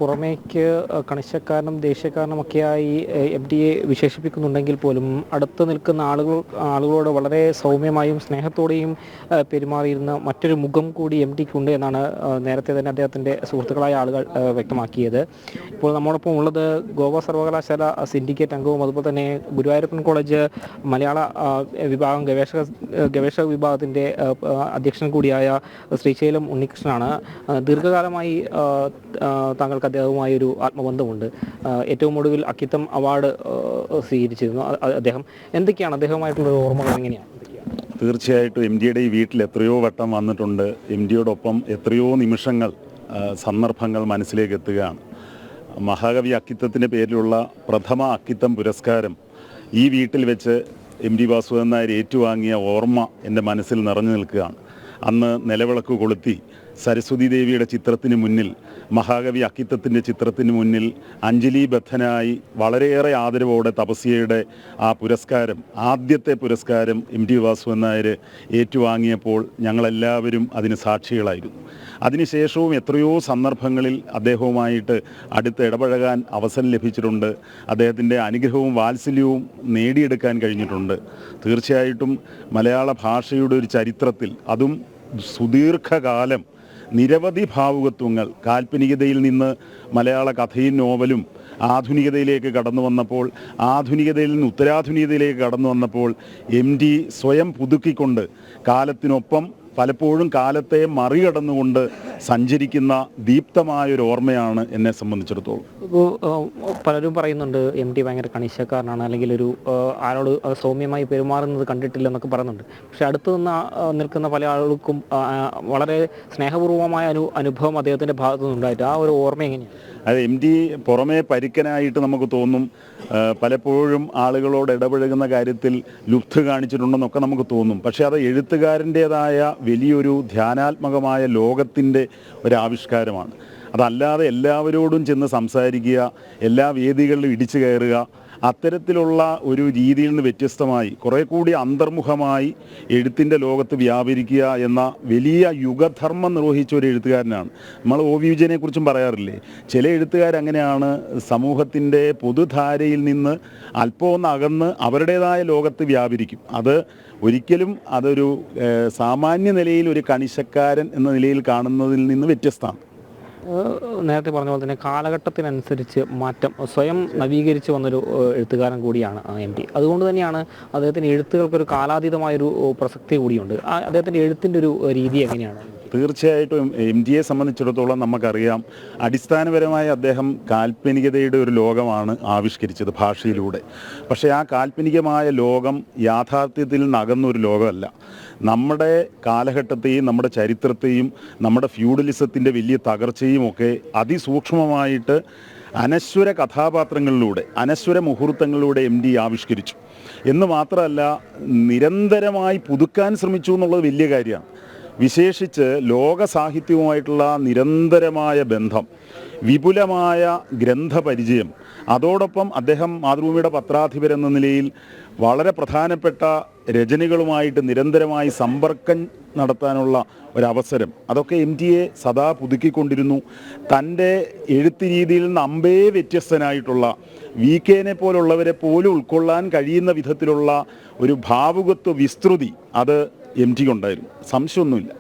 പുറമേക്ക് കണിശക്കാരനും ദേശീയക്കാരനുമൊക്കെയായി എം.ഡിയെ വിശേഷിപ്പിക്കുന്നുണ്ടെങ്കിൽ പോലും അടുത്ത് നിൽക്കുന്ന ആളുകളോട് വളരെ സൗമ്യമായും സ്നേഹത്തോടെയും പെരുമാറിയിരുന്ന മറ്റൊരു മുഖം കൂടി എം.ഡിക്കുണ്ട് എന്നാണ് നേരത്തെ തന്നെ അദ്ദേഹത്തിൻ്റെ സുഹൃത്തുക്കളായ ആളുകൾ വ്യക്തമാക്കിയത്. ഇപ്പോൾ നമ്മോടൊപ്പം ഉള്ളത് ഗോവ സർവകലാശാല സിൻഡിക്കേറ്റ് അംഗവും അതുപോലെ തന്നെ ഗുരുവായൂരപ്പൻ കോളേജ് മലയാള വിഭാഗം ഗവേഷക വിഭാഗത്തിൻ്റെ അധ്യക്ഷൻ കൂടിയായ ശ്രീശൈലം ഉണ്ണികൃഷ്ണനാണ്. ദീർഘകാലമായി താങ്കൾക്ക് അദ്ദേഹവുമായൊരു ആത്മബന്ധമുണ്ട്. ഏറ്റവും ഒടുവിൽ അക്കിത്തം അവാർഡ് സ്വീകരിച്ചിരുന്നു അദ്ദേഹം. എന്തൊക്കെയാണ് അദ്ദേഹവുമായിട്ടുള്ള ഓർമ്മകൾ? എങ്ങനെയാണ്? തീർച്ചയായിട്ടും എം.ഡിയുടെ ഈ വീട്ടിൽ എത്രയോ വട്ടം വന്നിട്ടുണ്ട്. എം.ഡിയോടൊപ്പം എത്രയോ നിമിഷങ്ങൾ, സന്ദർഭങ്ങൾ മനസ്സിലേക്ക് എത്തുകയാണ്. മഹാകവി അക്കിത്തത്തിൻ്റെ പേരിലുള്ള പ്രഥമ അക്കിത്തം പുരസ്കാരം ഈ വീട്ടിൽ വെച്ച് എം.ടി. വാസുദേവൻ നായർ ഏറ്റുവാങ്ങിയ ഓർമ്മ എൻ്റെ മനസ്സിൽ നിറഞ്ഞു നിൽക്കുകയാണ്. അന്ന് നിലവിളക്ക് കൊളുത്തി സരസ്വതി ദേവിയുടെ ചിത്രത്തിന് മുന്നിൽ, മഹാകവി അക്കിത്തത്തിൻ്റെ ചിത്രത്തിന് മുന്നിൽ അഞ്ജലിബദ്ധനായി വളരെയേറെ ആദരവോടെ തപസ്യയുടെ ആ പുരസ്കാരം, ആദ്യത്തെ പുരസ്കാരം എം.ടി. വാസുദേവൻ നായർ ഏറ്റുവാങ്ങിയപ്പോൾ ഞങ്ങളെല്ലാവരും അതിന് സാക്ഷികളായിരുന്നു. അതിനുശേഷവും എത്രയോ സന്ദർഭങ്ങളിൽ അദ്ദേഹവുമായിട്ട് അടുത്ത് ഇടപഴകാൻ അവസരം ലഭിച്ചിട്ടുണ്ട്. അദ്ദേഹത്തിൻ്റെ അനുഗ്രഹവും വാത്സല്യവും നേടിയെടുക്കാൻ കഴിഞ്ഞിട്ടുണ്ട്. തീർച്ചയായിട്ടും മലയാള ഭാഷയുടെ ഒരു ചരിത്രത്തിൽ, അതും സുദീർഘകാലം, നിരവധി ഭാവുകത്വങ്ങൾ, കാൽപ്പനികതയിൽ നിന്ന് മലയാള കഥയും നോവലും ആധുനികതയിലേക്ക് കടന്നു വന്നപ്പോൾ, ആധുനികതയിൽ നിന്ന് ഉത്തരാധുനികതയിലേക്ക് കടന്നു വന്നപ്പോൾ എം.ടി സ്വയം പുതുക്കിക്കൊണ്ട് കാലത്തിനൊപ്പം പലപ്പോഴും കാലത്തെ മറികടന്നുകൊണ്ട് സഞ്ചരിക്കുന്ന ദീപ്തമായൊരു ഓർമ്മയാണ് എന്നെ സംബന്ധിച്ചിടത്തോളം. ഇപ്പോൾ പലരും പറയുന്നുണ്ട് എം.ടി ഭയങ്കര കണിശക്കാരനാണ്, അല്ലെങ്കിൽ ഒരു ആളോട് സൗമ്യമായി പെരുമാറുന്നത് കണ്ടിട്ടില്ല എന്നൊക്കെ പറയുന്നുണ്ട്. പക്ഷെ അടുത്ത് നിന്ന് നിൽക്കുന്ന പല ആളുകൾക്കും വളരെ സ്നേഹപൂർവമായ അനുഭവം അദ്ദേഹത്തിൻ്റെ ഭാഗത്തു നിന്നുണ്ടായിട്ട് ആ ഒരു ഓർമ്മ എങ്ങനെയാണ്? അത് എം.ടി പുറമേ പരുക്കനായിട്ട് നമുക്ക് തോന്നും. പലപ്പോഴും ആളുകളോട് ഇടപഴകുന്ന കാര്യത്തിൽ ലുബ്ധ കാണിച്ചിട്ടുണ്ടെന്നൊക്കെ നമുക്ക് തോന്നും. പക്ഷേ അത് എഴുത്തുകാരൻ്റേതായ വലിയൊരു ധ്യാനാത്മകമായ ലോകത്തിൻ്റെ ഒരാവിഷ്കാരമാണ്. അതല്ലാതെ എല്ലാവരോടും ചെന്ന് സംസാരിക്കുക, എല്ലാ വേദികളിലും ഇടിച്ചു കയറുക, അത്തരത്തിലുള്ള ഒരു രീതിയിൽ നിന്ന് വ്യത്യസ്തമായി കുറേ കൂടി അന്തർമുഖമായി എഴുത്തിൻ്റെ ലോകത്ത് വ്യാപരിക്കുക എന്ന വലിയ യുഗധർമ്മം നിർവഹിച്ച ഒരു എഴുത്തുകാരനാണ്. നമ്മൾ ഒ.വി. വിജയനെക്കുറിച്ചും പറയാറില്ലേ, ചില എഴുത്തുകാരങ്ങനെയാണ്, സമൂഹത്തിൻ്റെ പൊതുധാരയിൽ നിന്ന് അല്പം ഒന്ന് അകന്ന് അവരുടേതായ ലോകത്ത് വ്യാപരിക്കും. അത് ഒരിക്കലും അതൊരു സാമാന്യ നിലയിൽ ഒരു കണിശക്കാരൻ എന്ന നിലയിൽ കാണുന്നതിൽ നിന്ന് വ്യത്യസ്തമാണ്. നേരത്തെ പറഞ്ഞ പോലെ തന്നെ കാലഘട്ടത്തിനനുസരിച്ച് മാറ്റം സ്വയം നവീകരിച്ച് വന്നൊരു എഴുത്തുകാരൻ കൂടിയാണ് എം.ടി. അതുകൊണ്ട് തന്നെയാണ് അദ്ദേഹത്തിൻ്റെ എഴുത്തുകൾക്കൊരു കാലാതീതമായൊരു പ്രസക്തി കൂടിയുണ്ട്. അദ്ദേഹത്തിൻ്റെ എഴുത്തിൻ്റെ ഒരു രീതി എങ്ങനെയാണ്? തീർച്ചയായിട്ടും എം.ടിയെ സംബന്ധിച്ചിടത്തോളം നമുക്കറിയാം, അടിസ്ഥാനപരമായി അദ്ദേഹം കാൽപ്പനികതയുടെ ഒരു ലോകമാണ് ആവിഷ്കരിച്ചത് ഭാഷയിലൂടെ. പക്ഷേ ആ കാൽപ്പനികമായ ലോകം യാഥാർത്ഥ്യത്തിൽ നകന്നൊരു ലോകമല്ല. നമ്മുടെ കാലഘട്ടത്തെയും നമ്മുടെ ചരിത്രത്തെയും നമ്മുടെ ഫ്യൂഡലിസത്തിൻ്റെ വലിയ തകർച്ചയും ഒക്കെ അതിസൂക്ഷ്മമായിട്ട് അനശ്വര കഥാപാത്രങ്ങളിലൂടെ, അനശ്വര മുഹൂർത്തങ്ങളിലൂടെ എം.ടി ആവിഷ്കരിച്ചു എന്ന് മാത്രമല്ല, നിരന്തരമായി പുതുക്കാൻ ശ്രമിച്ചു എന്നുള്ളത് വലിയ കാര്യമാണ്. വിശേഷിച്ച് ലോക സാഹിത്യവുമായിട്ടുള്ള നിരന്തരമായ ബന്ധം, വിപുലമായ ഗ്രന്ഥപരിചയം, അതോടൊപ്പം അദ്ദേഹം മാതൃഭൂമിയുടെ പത്രാധിപരെന്ന നിലയിൽ വളരെ പ്രധാനപ്പെട്ട രചനകളുമായിട്ട് നിരന്തരമായി സമ്പർക്കം നടത്താനുള്ള ഒരവസരം, അതൊക്കെ എം.ടിയെ സദാ പുതുക്കിക്കൊണ്ടിരുന്നു. തൻ്റെ എഴുത്ത് രീതിയിൽ നിന്ന് അമ്പേ വ്യത്യസ്തനായിട്ടുള്ള വി.കെനെ പോലുള്ളവരെ പോലും ഉൾക്കൊള്ളാൻ കഴിയുന്ന വിധത്തിലുള്ള ഒരു ഭാവുകത്വ വിസ്തൃതി അത് എം.ടിക്കുണ്ടായിരുന്നു, സംശയമൊന്നുമില്ല.